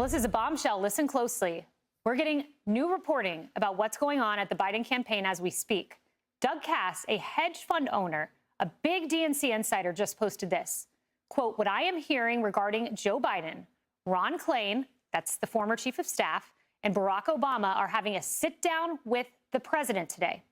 Well, this is a bombshell. Listen closely. We're getting new reporting about what's going on at the Biden campaign as we speak. Doug Cass, a hedge fund owner, a big DNC insider, just posted this. Quote, what I am hearing regarding Joe Biden, Ron Klain, that's the former chief of staff, and Barack Obama are having a sit down with the president today.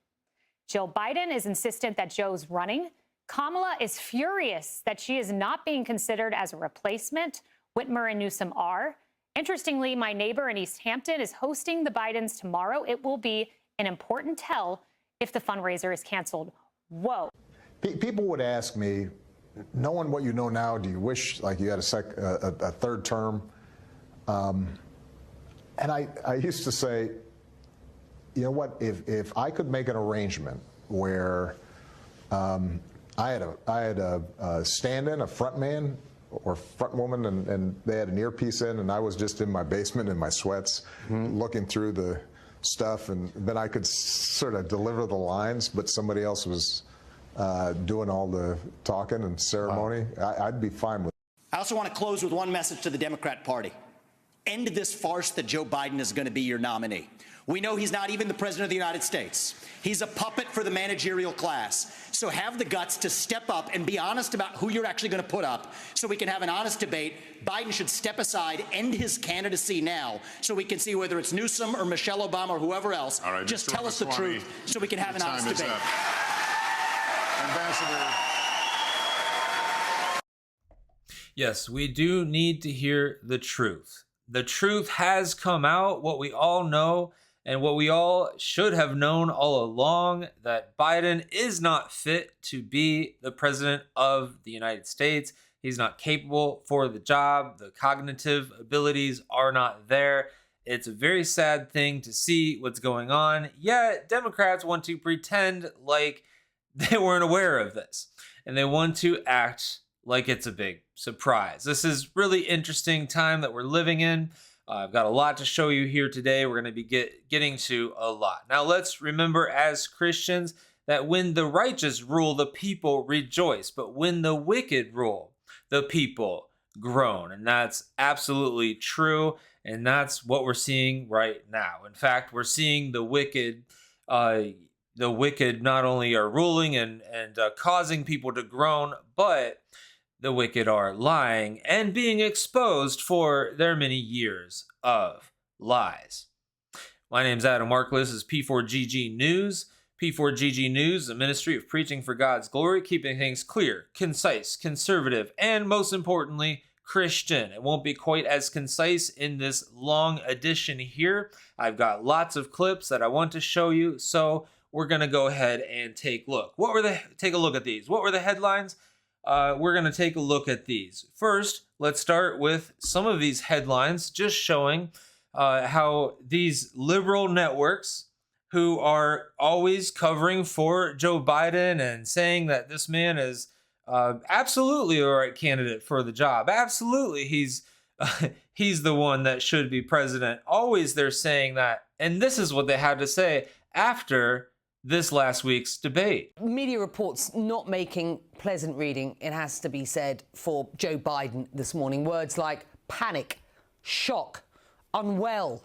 Joe Biden is insistent that Joe's running. Kamala is furious that she is not being considered as a replacement. Whitmer and Newsom are. Interestingly, my neighbor in East Hampton is hosting the Bidens tomorrow. It will be an important tell if the fundraiser is canceled. Whoa. People would ask me, knowing what you know now, do you wish like you had a third term? And I used to say, you know what, if I could make an arrangement where I had a stand-in, a front man or front woman, and they had an earpiece in, and I was just in my basement in my sweats looking through the stuff, and then I could sort of deliver the lines, but somebody else was doing all the talking and ceremony. Wow. I'd be fine with it. I also want to close with one message to the Democrat Party. End this farce that Joe Biden is going to be your nominee. We know he's not even the president of the United States. He's a puppet for the managerial class. So have the guts to step up and be honest about who you're actually going to put up so we can have an honest debate. Biden should step aside, end his candidacy now so we can see whether it's Newsom or Michelle Obama or whoever else. All right, just Mr. tell us the truth so we can have an honest debate. Ambassador. Yes, we do need to hear the truth. The truth has come out, what we all know, and what we all should have known all along, that Biden is not fit to be the president of the United States. He's not capable for the job. The cognitive abilities are not there. It's a very sad thing to see what's going on. Yet Democrats want to pretend like they weren't aware of this, and they want to act like it's a big surprise. This is really interesting time that we're living in. I've got a lot to show you here today. We're going to be getting to a lot. Now, let's remember as Christians that when the righteous rule, the people rejoice. But when the wicked rule, the people groan. And that's absolutely true. And that's what we're seeing right now. In fact, we're seeing the wicked not only are ruling and causing people to groan, but the wicked are lying and being exposed for their many years of lies. My name's Adam Marklis. This is P4GG News. P4GG News, a ministry of preaching for God's glory, keeping things clear, concise, conservative, and most importantly, Christian. It won't be quite as concise in this long edition here. I've got lots of clips that I want to show you, so we're going to go ahead and take a look. Take a look at these. What were the headlines? We're going to take a look at these. First, let's start with some of these headlines, just showing how these liberal networks who are always covering for Joe Biden and saying that this man is absolutely the right candidate for the job. Absolutely, he's the one that should be president. Always they're saying that. And this is what they had to say after this last week's debate. Media reports not making pleasant reading, it has to be said, for Joe Biden this morning. Words like panic, shock, unwell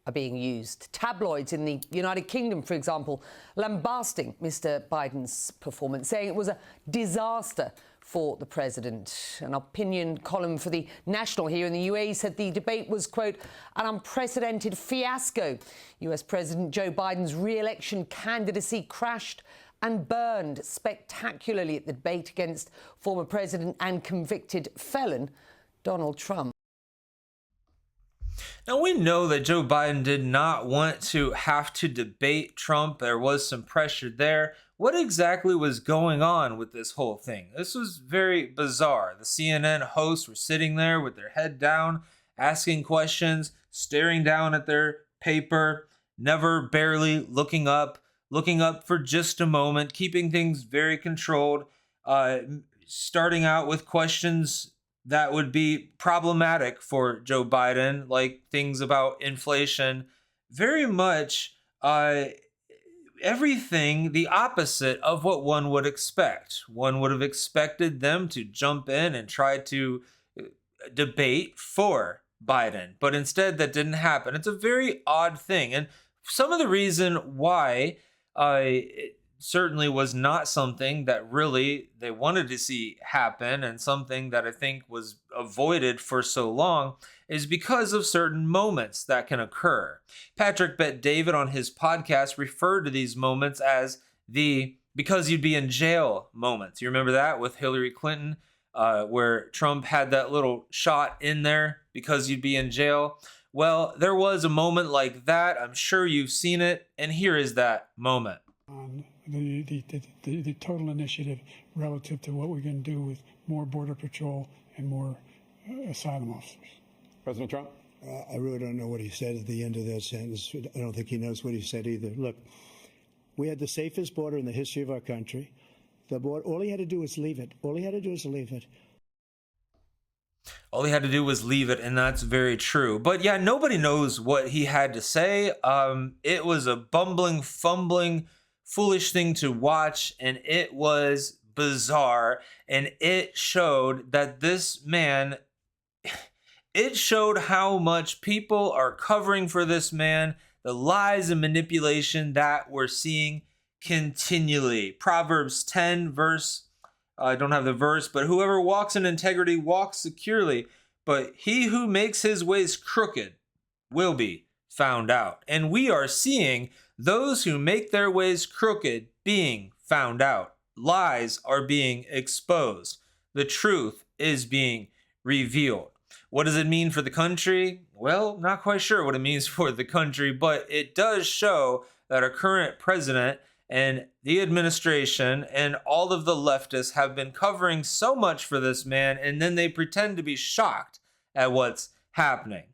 are being used. Tabloids in the United Kingdom, for example, lambasting Mr. Biden's performance, saying it was a disaster for the president. An opinion column for the National here in the UAE said the debate was, quote, an unprecedented fiasco. US President Joe Biden's re-election candidacy crashed and burned spectacularly at the debate against former president and convicted felon Donald Trump. Now, we know that Joe Biden did not want to have to debate Trump. There was some pressure there. What exactly was going on with this whole thing? This was very bizarre. The CNN hosts were sitting there with their head down, asking questions, staring down at their paper, barely looking up for just a moment, keeping things very controlled, starting out with questions that would be problematic for Joe Biden, like things about inflation, very much everything the opposite of what one would expect. One would have expected them to jump in and try to debate for Biden. But instead, that didn't happen. It's a very odd thing. And some of the reason why it certainly was not something that really they wanted to see happen, and something that I think was avoided for so long, is because of certain moments that can occur. Patrick Bet-David on his podcast referred to these moments as the because you'd be in jail moments. You remember that with Hillary Clinton, where Trump had that little shot in there, because you'd be in jail. Well, there was a moment like that. I'm sure you've seen it. And here is that moment. On the total initiative relative to what we're going to do with more Border Patrol and more asylum officers. President Trump? I really don't know what he said at the end of that sentence. I don't think he knows what he said either. Look, we had the safest border in the history of our country. The border, all he had to do was leave it. All he had to do was leave it. All he had to do was leave it, and that's very true. But yeah, nobody knows what he had to say. It was a bumbling, fumbling, foolish thing to watch, and it was bizarre. And it showed that this man, it showed how much people are covering for this man, the lies and manipulation that we're seeing continually. Proverbs 10 verse, I don't have the verse, but whoever walks in integrity walks securely, but he who makes his ways crooked will be found out. And we are seeing those who make their ways crooked being found out. Lies are being exposed. The truth is being revealed. What does it mean for the country? Well, not quite sure what it means for the country, but it does show that our current president and the administration and all of the leftists have been covering so much for this man, and then they pretend to be shocked at what's happening.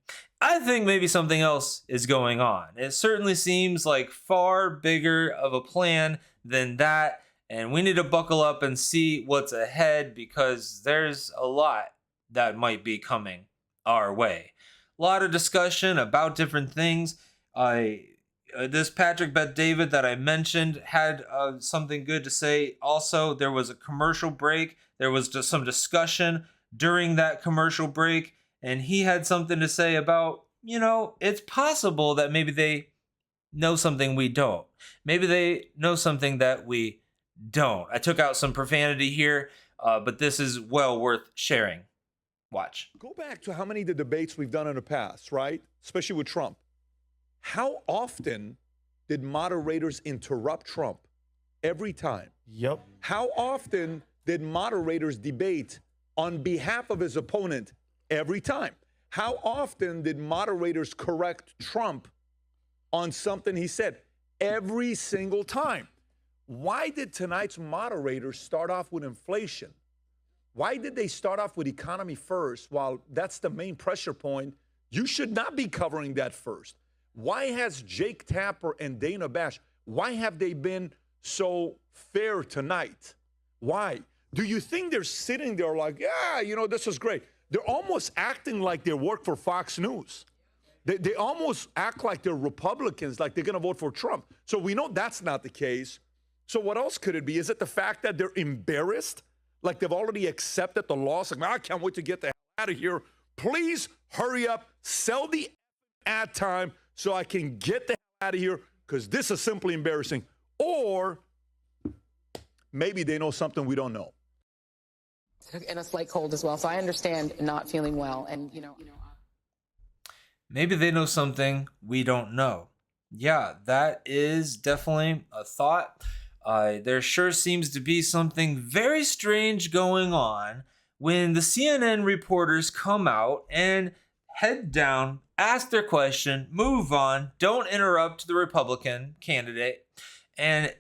I think maybe something else is going on. It certainly seems like far bigger of a plan than that, and we need to buckle up and see what's ahead, because there's a lot that might be coming our way. A lot of discussion about different things. This Patrick Bet-David that I mentioned had something good to say. Also, there was a commercial break. There was just some discussion during that commercial break, and he had something to say about, it's possible that maybe they know something we don't. Maybe they know something that we don't. I took out some profanity here, but this is well worth sharing. Watch. Go back to how many of the debates we've done in the past, right? Especially with Trump. How often did moderators interrupt Trump? Every time. Yep. How often did moderators debate on behalf of his opponent? Every time. How often did moderators correct Trump on something he said? Every single time. Why did tonight's moderators start off with inflation? Why did they start off with economy first while that's the main pressure point? You should not be covering that first. Why has Jake Tapper and Dana Bash, why have they been so fair tonight? Why? Do you think they're sitting there like, this is great? They're almost acting like they work for Fox News. They almost act like they're Republicans, like they're going to vote for Trump. So we know that's not the case. So what else could it be? Is it the fact that they're embarrassed? Like they've already accepted the loss? Like, I can't wait to get the hell out of here. Please hurry up, sell the ad time so I can get the hell out of here, because this is simply embarrassing. Or maybe they know something we don't know. And a slight cold as well, so I understand not feeling well. And maybe they know something we don't know. Yeah, that is definitely a thought. There sure seems to be something very strange going on when the CNN reporters come out and head down, ask their question, move on, don't interrupt the Republican candidate. And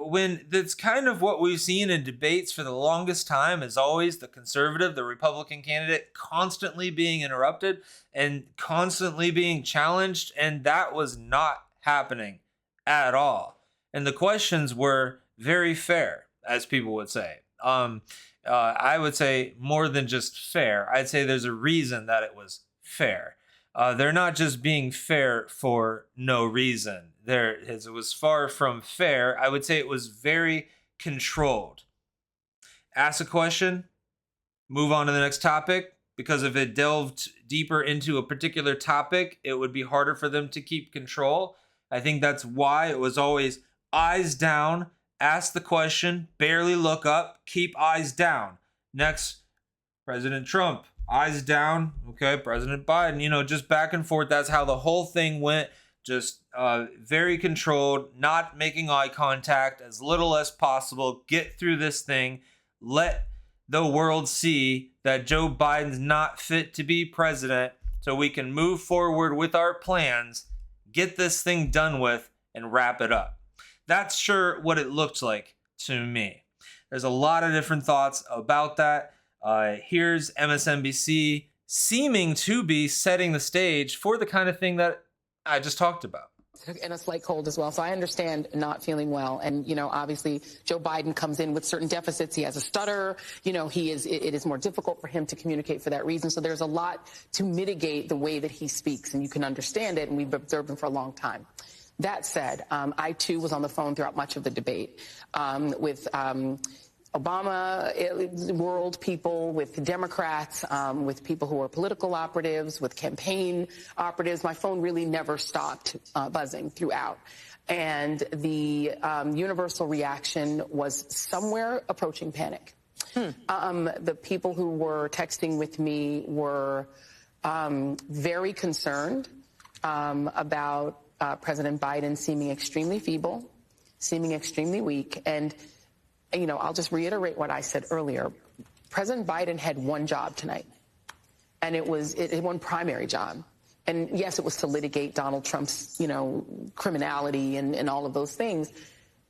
when that's kind of what we've seen in debates for the longest time, is always the conservative, the Republican candidate constantly being interrupted and constantly being challenged. And that was not happening at all. And the questions were very fair, as people would say. I would say more than just fair. I'd say there's a reason that it was fair. They're not just being fair for no reason. It was far from fair. I would say it was very controlled. Ask a question, move on to the next topic, because if it delved deeper into a particular topic, it would be harder for them to keep control. I think that's why it was always eyes down, ask the question, barely look up, keep eyes down. Next, President Trump, eyes down. Okay, President Biden, just back and forth. That's how the whole thing went. Just very controlled, not making eye contact, as little as possible. Get through this thing. Let the world see that Joe Biden's not fit to be president so we can move forward with our plans, get this thing done with, and wrap it up. That's sure what it looked like to me. There's a lot of different thoughts about that. Here's MSNBC seeming to be setting the stage for the kind of thing that I just talked about. And a slight cold as well. So I understand not feeling well. And, obviously Joe Biden comes in with certain deficits. He has a stutter. It is more difficult for him to communicate for that reason. So there's a lot to mitigate the way that he speaks, and you can understand it. And we've observed him for a long time. That said, I too was on the phone throughout much of the debate with Obama world people, with Democrats, with people who are political operatives, with campaign operatives. My phone really never stopped buzzing throughout. And the universal reaction was somewhere approaching panic. The people who were texting with me were very concerned about President Biden seeming extremely feeble, seeming extremely weak. And I'll just reiterate what I said earlier. President Biden had one job tonight, and it was one primary job. And yes, it was to litigate Donald Trump's, criminality and all of those things.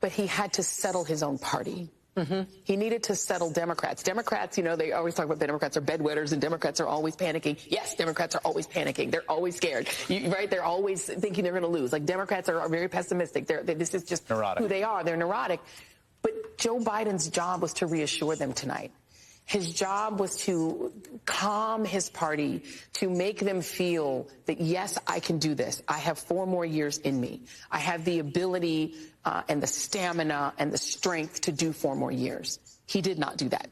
But he had to settle his own party. Mm-hmm. He needed to settle Democrats. Democrats, they always talk about Democrats are bedwetters and Democrats are always panicking. Yes, Democrats are always panicking. They're always scared, right? They're always thinking they're going to lose. Like, Democrats are very pessimistic. This is just neurotic. Who they are. They're neurotic. But Joe Biden's job was to reassure them tonight. His job was to calm his party, to make them feel that, yes, I can do this. I have 4 more years in me. I have the ability and the stamina and the strength to do 4 more years. He did not do that.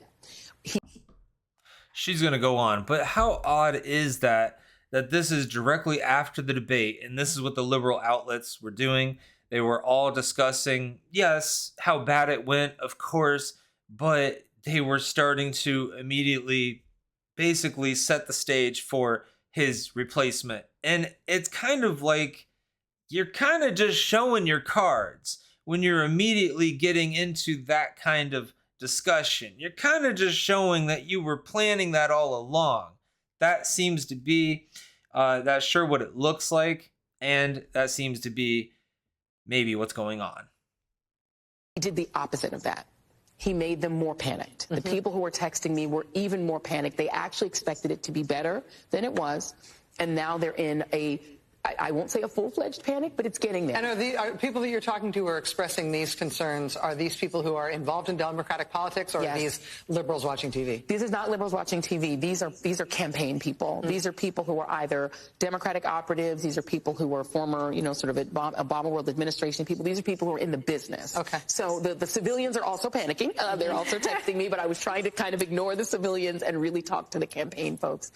She's going to go on. But how odd is that this is directly after the debate, and this is what the liberal outlets were doing. They were all discussing, yes, how bad it went, of course, but they were starting to immediately basically set the stage for his replacement. And it's kind of like you're kind of just showing your cards when you're immediately getting into that kind of discussion. You're kind of just showing that you were planning that all along. That seems to be, that's sure what it looks like, and that seems to be maybe what's going on. He did the opposite of that. He made them more panicked. Mm-hmm. The people who were texting me were even more panicked. They actually expected it to be better than it was. And now they're in I won't say a full-fledged panic, but it's getting there. And are people that you're talking to who are expressing these concerns, are these people who are involved in Democratic politics, or yes, are these liberals watching TV? These are not liberals watching TV. These are campaign people. Mm-hmm. These are people who are either Democratic operatives. These are people who are former, sort of Obama world administration people. These are people who are in the business. Okay. So the civilians are also panicking. They're also texting me, but I was trying to kind of ignore the civilians and really talk to the campaign folks.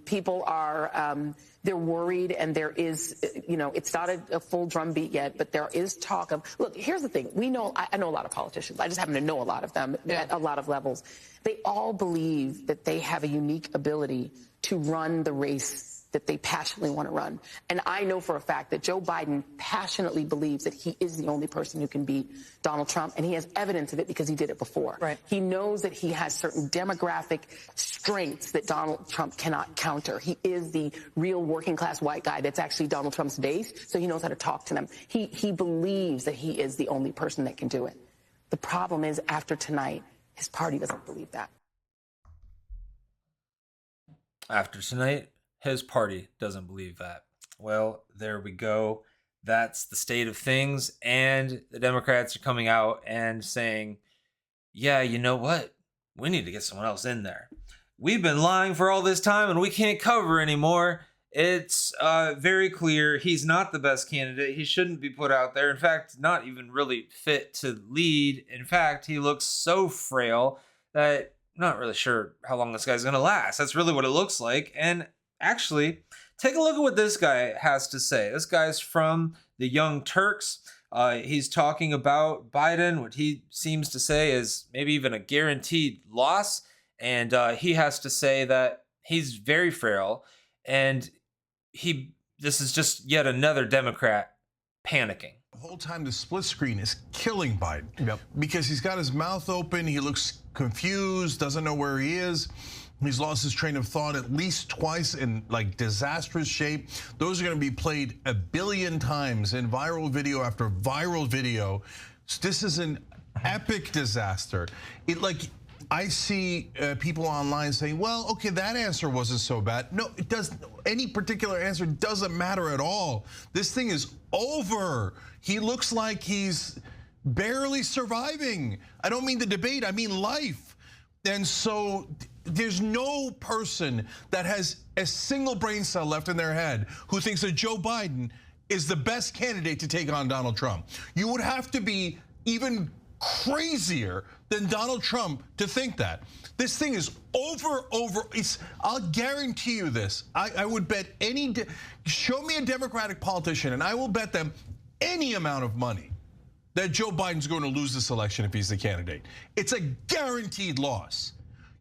People are... they're worried, and there is, it's not a full drumbeat yet, but there is talk of, look, here's the thing. I know a lot of politicians. I just happen to know a lot of them at a lot of levels. They all believe that they have a unique ability to run the race that they passionately want to run. And I know for a fact that Joe Biden passionately believes that he is the only person who can beat Donald Trump, and he has evidence of it because he did it before. Right. He knows that he has certain demographic strengths that Donald Trump cannot counter. He is the real working class white guy that's actually Donald Trump's base, so he knows how to talk to them. He believes that he is the only person that can do it. The problem is, after tonight, his party doesn't believe that. After tonight, his party doesn't believe that. Well, there we go. That's the state of things. And the Democrats are coming out and saying, yeah, you know what? We need to get someone else in there. We've been lying for all this time and we can't cover anymore. It's very clear he's not the best candidate. He shouldn't be put out there. In fact, not even really fit to lead. In fact, he looks so frail that not really sure how long this guy's going to last. That's really what it looks like. And actually, take a look at what this guy has to say. This guy's from the Young Turks. He's talking about Biden, what he seems to say is maybe even a guaranteed loss. And he has to say that he's very frail. And this is just yet another Democrat panicking. The whole time the split screen is killing Biden because he's got his mouth open. He looks confused, doesn't know where he is. He's lost his train of thought at least twice in like disastrous shape. Those are going to be played 1 billion times in viral video after viral video. This is an epic disaster. I see people online saying, well, okay, that answer wasn't so bad. No, it doesn't. Any particular answer doesn't matter at all. This thing is over. He looks like he's barely surviving. I don't mean the debate, I mean life. And so there's no person that has a single brain cell left in their head who thinks that Joe Biden is the best candidate to take on Donald Trump. You would have to be even crazier than Donald Trump to think that. This thing is over. I'll guarantee you this. I would bet show me a Democratic politician and I will bet them any amount of money that Joe Biden's going to lose this election if he's the candidate. It's a guaranteed loss.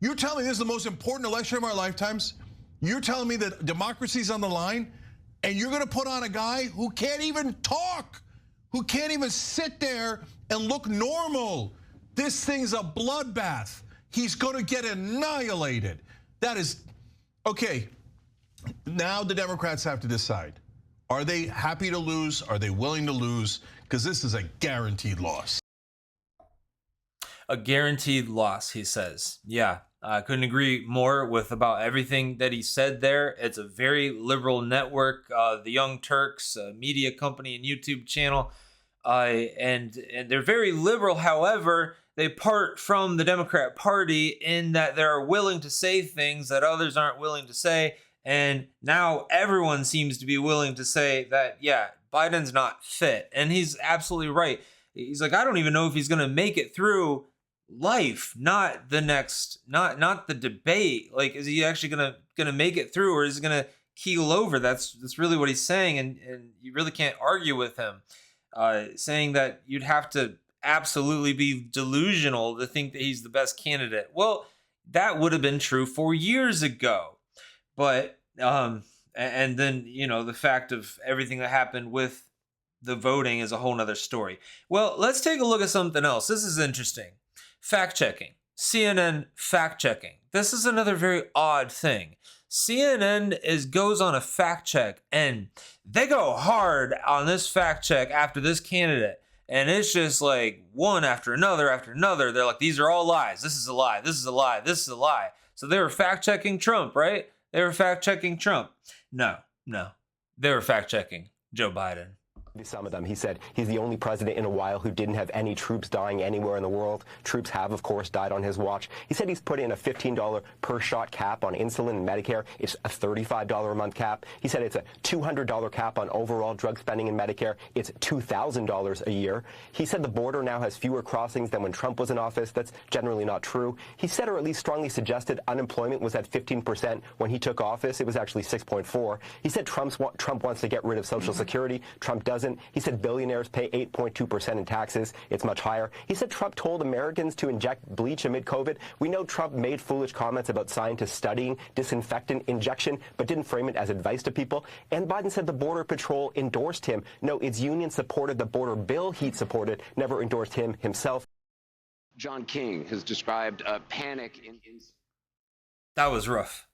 You're telling me this is the most important election of our lifetimes? You're telling me that democracy's on the line and you're going to put on a guy who can't even talk, who can't even sit there and look normal. This thing's a bloodbath. He's going to get annihilated. That is, okay, now the Democrats have to decide. Are they happy to lose? Are they willing to lose? Because this is a guaranteed loss. A guaranteed loss, he says. Yeah, I couldn't agree more with about everything that he said there. It's a very liberal network, the Young Turks, a media company and YouTube channel. And they're very liberal. However, they part from the Democrat Party in that they're willing to say things that others aren't willing to say. And now everyone seems to be willing to say that, yeah, Biden's not fit. And he's absolutely right. He's like, I don't even know if he's going to make it through life, not the next, not the debate. Like, is he actually going to make it through, or is he going to keel over? That's really what he's saying. And you really can't argue with him. Saying that you'd have to absolutely be delusional to think that he's the best candidate. Well, that would have been true 4 years ago. But, and then, the fact of everything that happened with the voting is a whole nother story. Well, let's take a look at something else. This is interesting. Fact checking. CNN fact checking. This is another very odd thing. CNN goes on a fact check and they go hard on this fact check after this candidate. And it's just like one after another after another. They're like, these are all lies. This is a lie. This is a lie. This is a lie. So they were fact checking Trump, right? They were fact checking Trump. No. They were fact checking Joe Biden. Some of them. He said he's the only president in a while who didn't have any troops dying anywhere in the world. Troops have, of course, died on his watch. He said he's put in a $15 per shot cap on insulin and Medicare. It's a $35 a month cap. He said it's a $200 cap on overall drug spending in Medicare. It's $2,000 a year. He said the border now has fewer crossings than when Trump was in office. That's generally not true. He said, or at least strongly suggested, unemployment was at 15% when he took office. It was actually 6.4. He said Trump wants to get rid of Social Security. Trump doesn't. He said billionaires pay 8.2% in taxes. It's much higher. He said Trump told Americans to inject bleach amid COVID. We know Trump made foolish comments about scientists studying disinfectant injection, but didn't frame it as advice to people. And Biden said the Border Patrol endorsed him. No, its union supported the border bill he'd supported, never endorsed him himself. John King has described a panic in... That was rough.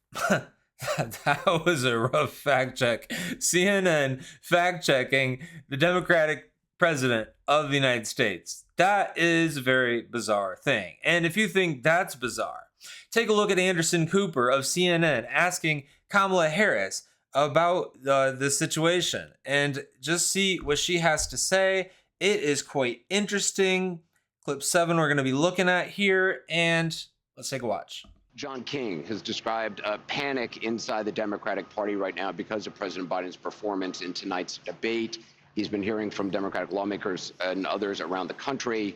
That was a rough fact check. CNN fact checking the Democratic president of the United States. That is a very bizarre thing. And if you think that's bizarre, take a look at Anderson Cooper of CNN asking Kamala Harris about the situation and just see what she has to say. It is quite interesting. Clip 7 we're going to be looking at here, and let's take a watch. John King has described a panic inside the Democratic Party right now because of President Biden's performance in tonight's debate. He's been hearing from Democratic lawmakers and others around the country.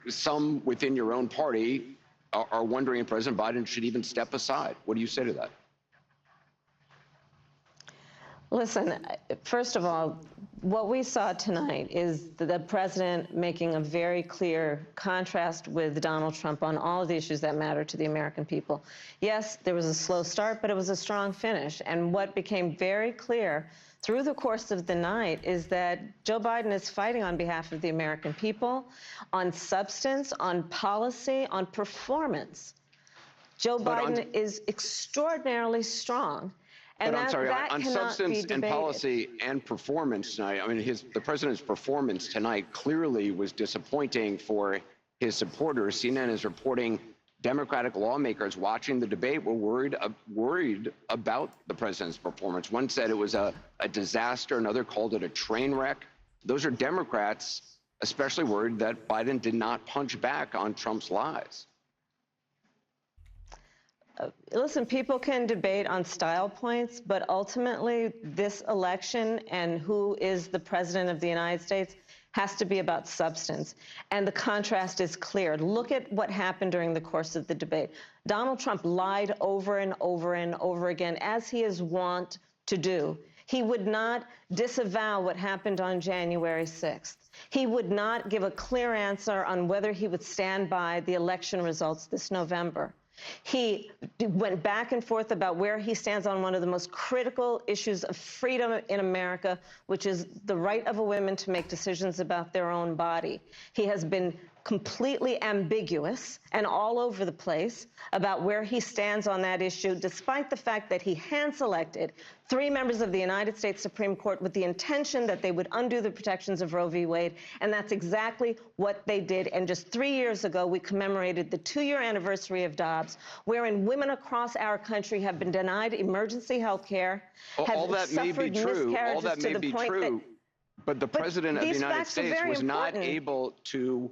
Some within your own party are wondering if President Biden should even step aside. What do you say to that? Listen, first of all, what we saw tonight is the president making a very clear contrast with Donald Trump on all of the issues that matter to the American people. Yes, there was a slow start, but it was a strong finish. And what became very clear through the course of the night is that Joe Biden is fighting on behalf of the American people, on substance, on policy, on performance. Joe Biden is extraordinarily strong. And but I'm sorry, that on substance and policy and performance tonight, I mean, the president's performance tonight clearly was disappointing for his supporters. CNN is reporting Democratic lawmakers watching the debate were worried about the president's performance. One said it was a disaster. Another called it a train wreck. Those are Democrats especially worried that Biden did not punch back on Trump's lies. Listen, people can debate on style points, but ultimately this election and who is the president of the United States has to be about substance. And the contrast is clear. Look at what happened during the course of the debate. Donald Trump lied over and over and over again, as he is wont to do. He would not disavow what happened on January 6th. He would not give a clear answer on whether he would stand by the election results this November. He went back and forth about where he stands on one of the most critical issues of freedom in America, which is the right of a woman to make decisions about their own body. He has been completely ambiguous and all over the place about where he stands on that issue, despite the fact that he hand-selected 3 members of the United States Supreme Court with the intention that they would undo the protections of Roe v. Wade, and that's exactly what they did. And just 3 years ago, we commemorated the 2-year anniversary of Dobbs, wherein women across our country have been denied emergency health care, All that may be true. All that may be true. But the president of the United States was not able to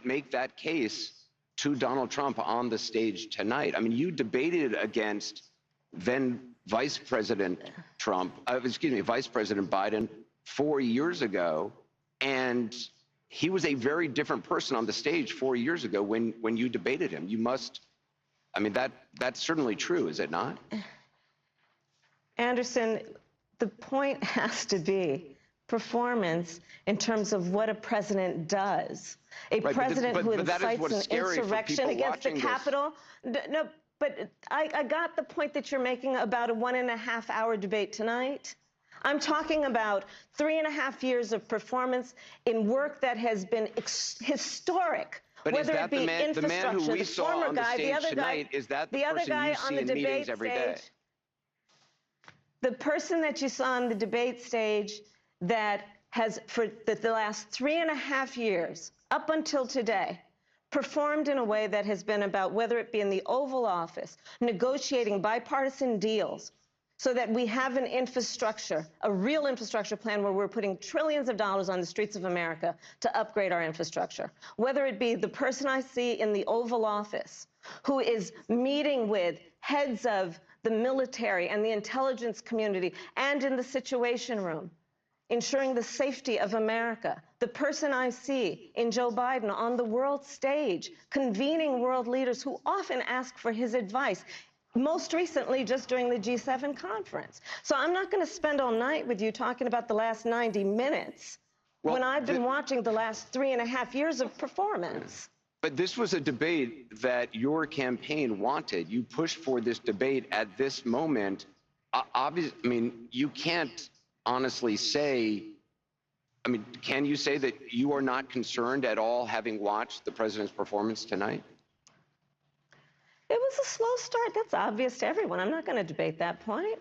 make that case to Donald Trump on the stage tonight. I mean, you debated against then Vice President Biden 4 years ago, and he was a very different person on the stage 4 years ago when you debated him. You must, I mean, that's certainly true, is it not? Anderson, the point has to be performance in terms of what a president does. A president who incites an insurrection against the Capitol. No, but I got the point that you're making about a 1.5-hour debate tonight. I'm talking about 3.5 years of performance in work that has been historic. But whether is that it be the man who we saw on the stage tonight, is that the person you see in meetings every day? The person that you saw on the debate stage that has, for the last 3.5 years, up until today, performed in a way that has been about, whether it be in the Oval Office, negotiating bipartisan deals so that we have an infrastructure, a real infrastructure plan where we're putting trillions of dollars on the streets of America to upgrade our infrastructure. Whether it be the person I see in the Oval Office who is meeting with heads of the military and the intelligence community and in the Situation Room, ensuring the safety of America. The person I see in Joe Biden on the world stage, convening world leaders who often ask for his advice, most recently just during the G7 conference. So I'm not going to spend all night with you talking about the last 90 minutes when I've been watching the last 3.5 years of performance. But this was a debate that your campaign wanted. You pushed for this debate at this moment. Obviously, I mean, you can't honestly say, I mean, can you say that you are not concerned at all having watched the president's performance tonight? It was a slow start. That's obvious to everyone. I'm not going to debate that point.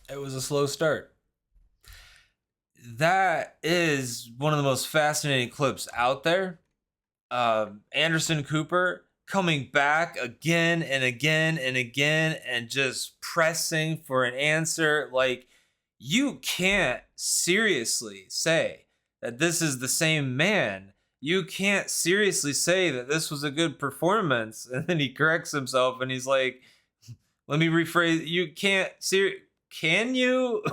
It was a slow start. That is one of the most fascinating clips out there. Anderson Cooper coming back again and again and again and just pressing for an answer. Like, you can't seriously say that this is the same man. You can't seriously say that this was a good performance. And then he corrects himself and he's like, let me rephrase. You can't can you?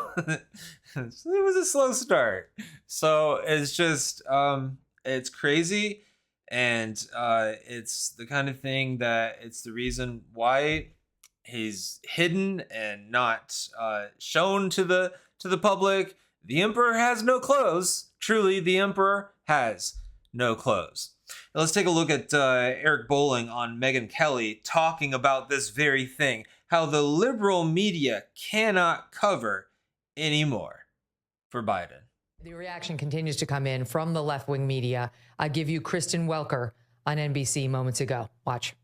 It was a slow start. So it's just, it's crazy. And it's the kind of thing that it's the reason why he's hidden and not shown to the public. The emperor has no clothes. Truly, the emperor has no clothes. Now let's take a look at Eric Bolling on Megyn Kelly talking about this very thing, how the liberal media cannot cover anymore for Biden. The reaction continues to come in from the left-wing media. I give you Kristen Welker on NBC moments ago. Watch.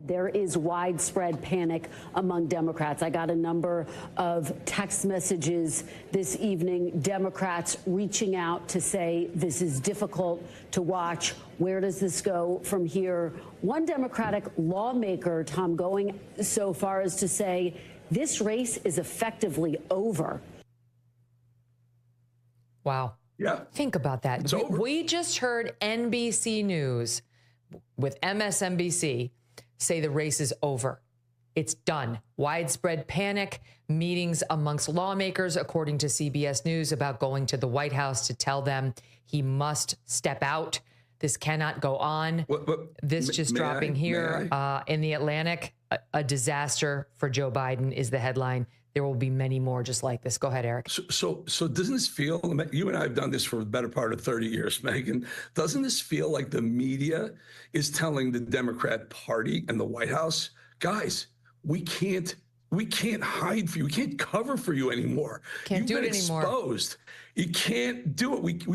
There is widespread panic among Democrats. I got a number of text messages this evening, Democrats reaching out to say this is difficult to watch. Where does this go from here? One Democratic lawmaker, Tom, going so far as to say this race is effectively over. Wow. Yeah. Think about that. It's over. We just heard NBC News with MSNBC say the race is over. It's done. Widespread panic, meetings amongst lawmakers, according to CBS News, about going to the White House to tell them he must step out. This cannot go on. This just dropping here in the Atlantic, a disaster for Joe Biden is the headline. There will be many more just like this. Go ahead, Eric. So doesn't this feel, you and I have done this for the better part of 30 years, Megan, doesn't this feel like the media is telling the Democrat Party and the White House, guys, we can't hide for you. We can't cover for you anymore. Can't do it You've been anymore. exposed. You can't do it.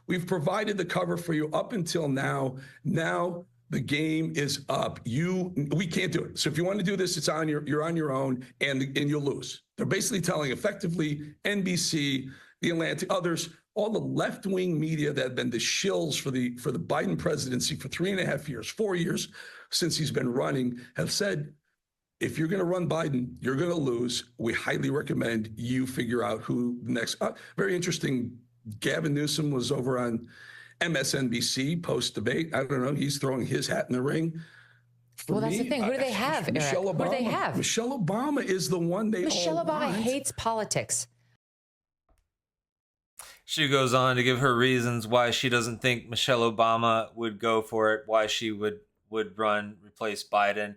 We've provided the cover for you up until now. Now the game is up. We can't do it. So if you want to do this, you're on your own, and you'll lose. They're basically telling effectively NBC, the Atlantic, others, all the left-wing media that have been the shills for the Biden presidency for 3.5 years, 4 years since he's been running, have said, if you're going to run Biden, you're going to lose. We highly recommend you figure out who the next. Very interesting. Gavin Newsom was over on MSNBC post-debate. I don't know. He's throwing his hat in the ring. Well, that's the thing. Who do they have, Eric? Michelle Obama. Who do they have? Michelle Obama is the one they Michelle all Obama want. hates politics. She goes on to give her reasons why she doesn't think Michelle Obama would go for it, why she would replace Biden.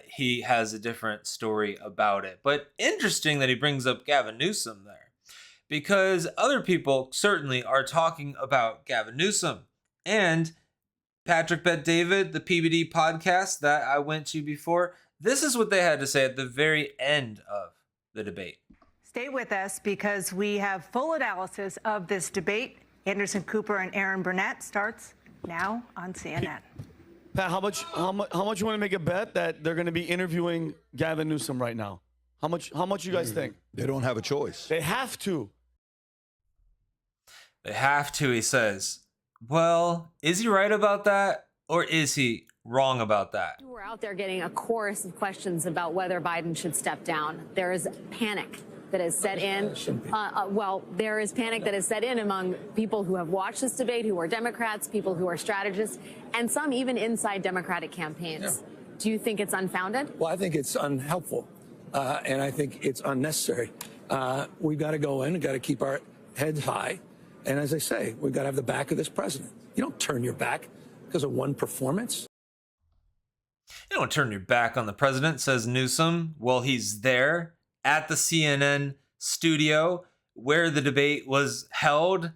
He has a different story about it. But interesting that he brings up Gavin Newsom there, because other people certainly are talking about Gavin Newsom. And Patrick Bet David, the PBD podcast that I went to before, this is what they had to say at the very end of the debate. Stay with us because we have full analysis of this debate. Anderson Cooper and Aaron Burnett starts now on CNN. Pat, how much you want to make a bet that they're going to be interviewing Gavin Newsom right now? How much you guys think? They don't have a choice. They have to. They have to, he says. Well, is he right about that, or is he wrong about that? We're out there getting a chorus of questions about whether Biden should step down. There is panic that has set in. There is panic that has set in among people who have watched this debate, who are Democrats, people who are strategists, and some even inside Democratic campaigns. Yeah. Do you think it's unfounded? Well, I think it's unhelpful, and I think it's unnecessary. We've got to go in and got to keep our heads high. And as I say, we've got to have the back of this president. You don't turn your back because of one performance. You don't turn your back on the president, says Newsom. Well, he's there at the CNN studio where the debate was held,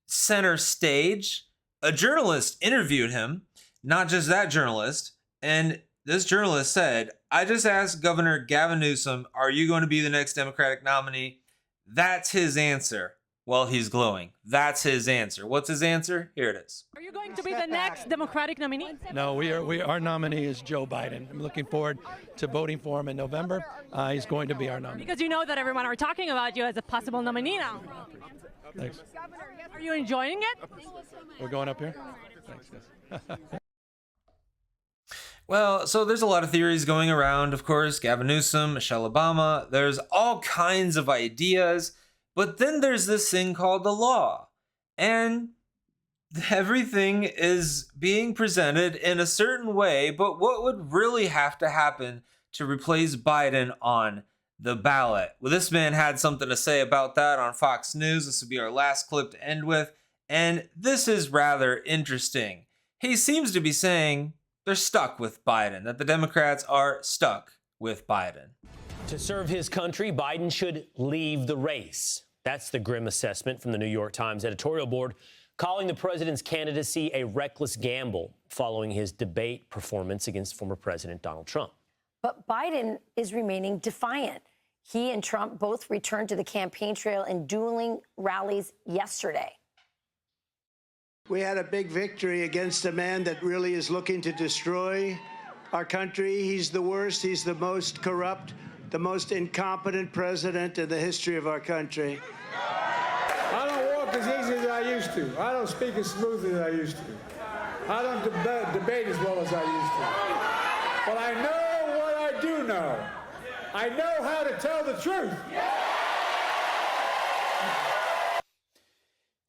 center stage. A journalist interviewed him, not just that journalist. And this journalist said, I just asked Governor Gavin Newsom, are you going to be the next Democratic nominee? That's his answer. Well, he's glowing. That's his answer. What's his answer? Here it is. Are you going to be the next Democratic nominee? No, our nominee is Joe Biden. I'm looking forward to voting for him in November. He's going to be our nominee. Because you know that everyone are talking about you as a possible nominee now. Thanks. Are you enjoying it? We're going up here? Thanks. Well, so there's a lot of theories going around, of course. Gavin Newsom, Michelle Obama. There's all kinds of ideas. But then there's this thing called the law. And everything is being presented in a certain way. But what would really have to happen to replace Biden on the ballot? Well, this man had something to say about that on Fox News. This would be our last clip to end with. And this is rather interesting. He seems to be saying they're stuck with Biden, that the Democrats are stuck with Biden. To serve his country, Biden should leave the race. That's the grim assessment from the New York Times editorial board, calling the president's candidacy a reckless gamble following his debate performance against former President Donald Trump. But Biden is remaining defiant. He and Trump both returned to the campaign trail in dueling rallies yesterday. We had a big victory against a man that really is looking to destroy our country. He's the worst. He's the most corrupt, the most incompetent president in the history of our country. I don't walk as easy as I used to. I don't speak as smoothly as I used to. I don't debate as well as I used to. But I know what I do know. I know how to tell the truth.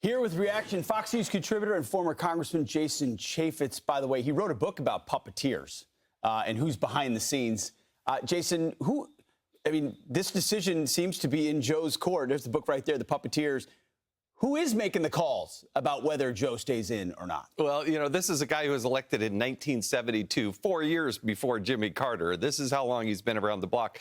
Here with reaction, Fox News contributor and former Congressman Jason Chaffetz. By the way, he wrote a book about puppeteers and who's behind the scenes. Jason, this decision seems to be in Joe's court. There's the book right there, The Puppeteers. Who is making the calls about whether Joe stays in or not? Well, this is a guy who was elected in 1972, 4 years before Jimmy Carter. This is how long he's been around the block.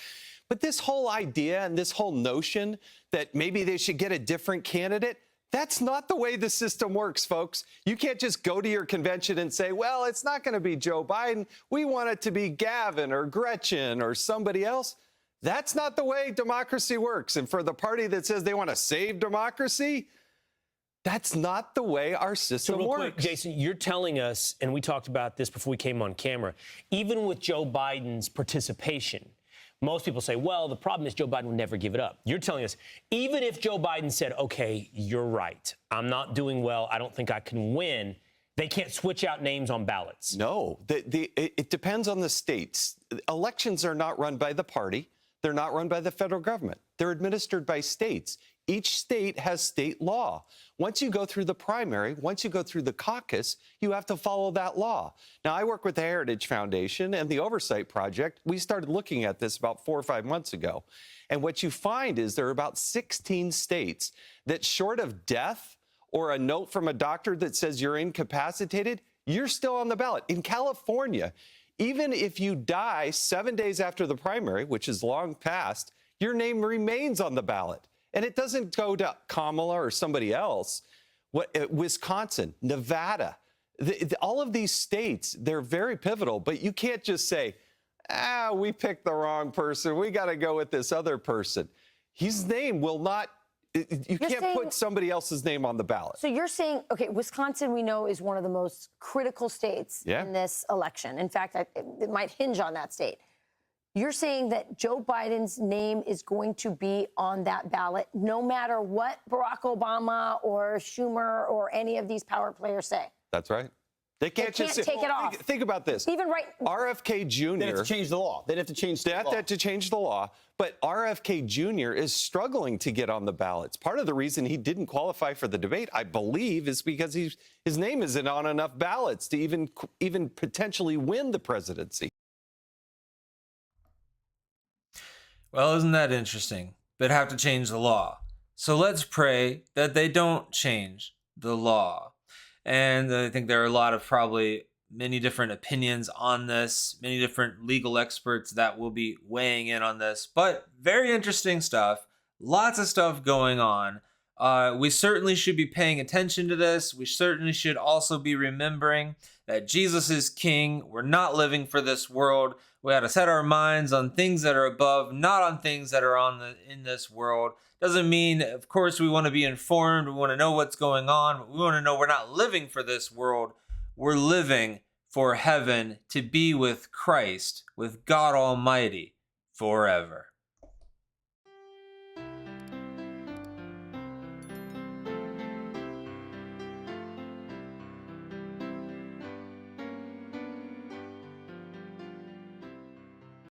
But this whole idea and this whole notion that maybe they should get a different candidate, that's not the way the system works, folks. You can't just go to your convention and say, well, it's not going to be Joe Biden. We want it to be Gavin or Gretchen or somebody else. That's not the way democracy works. And for the party that says they want to save democracy, that's not the way our system real works. Quick, Jason, you're telling us, and we talked about this before we came on camera, even with Joe Biden's participation, most people say, well, the problem is Joe Biden would never give it up. You're telling us, even if Joe Biden said, okay, you're right, I'm not doing well, I don't think I can win, they can't switch out names on ballots. No, it depends on the states. Elections are not run by the party. They're not run by the federal government. They're administered by states. Each state has state law. Once you go through the primary, once you go through the caucus, you have to follow that law. Now, I work with the Heritage Foundation and the Oversight Project. We started looking at this about 4 or 5 months ago. And what you find is there are about 16 states that, short of death or a note from a doctor that says you're incapacitated, you're still on the ballot. In California, even if you die 7 days after the primary, which is long past, your name remains on the ballot. And it doesn't go to Kamala or somebody else. Wisconsin, Nevada, all of these states, they're very pivotal, but you can't just say, we picked the wrong person. We got to go with this other person. His name will not, you can't put somebody else's name on the ballot. So you're saying, okay, Wisconsin, we know, is one of the most critical states in this election. In fact, it might hinge on that state. You're saying that Joe Biden's name is going to be on that ballot no matter what Barack Obama or Schumer or any of these power players say. That's right. They can't just take it off. Think about this. Even RFK Jr. They'd have to change the law. They'd have to change the law. They have to change the law. But RFK Jr. is struggling to get on the ballots. Part of the reason he didn't qualify for the debate, I believe, is because his name isn't on enough ballots to even potentially win the presidency. Well, isn't that interesting? They'd have to change the law. So let's pray that they don't change the law. And I think there are a lot of probably many different opinions on this, many different legal experts that will be weighing in on this. But very interesting stuff. Lots of stuff going on. We certainly should be paying attention to this. We certainly should also be remembering that Jesus is king. We're not living for this world. We got to set our minds on things that are above, not on things that are in this world. Doesn't mean, of course, we want to be informed. We want to know what's going on. But we want to know we're not living for this world. We're living for heaven, to be with Christ, with God Almighty forever.